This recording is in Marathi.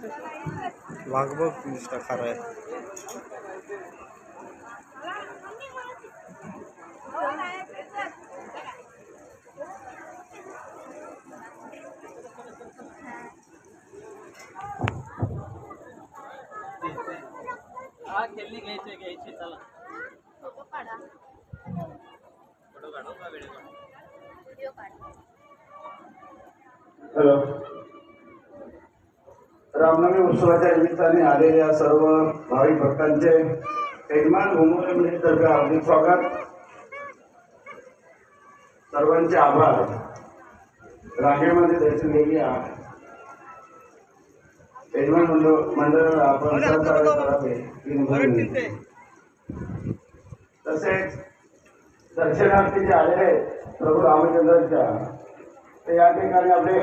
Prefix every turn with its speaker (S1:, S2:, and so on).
S1: वाघबघ निष्ठा खरा आहे.
S2: हा खेळणी घ्यायची चला. फोटो काढा. फोटो काढू का व्हिडिओ काढ.
S3: हॅलो. रामनवमी उत्सवाच्या निमित्ताने आलेल्या सर्व भाविक भक्तांचे यजमान भूमोत्तर्फे हार्दिक स्वागत. सर्वांचे आभार. रांगेमध्ये दर्शन घेऊया. यजमान मंडळ आपण सहकार्य करावे. तसेच दर्शनार्थी जे आलेले प्रभू रामचंद्रांच्या ते या ठिकाणी आपले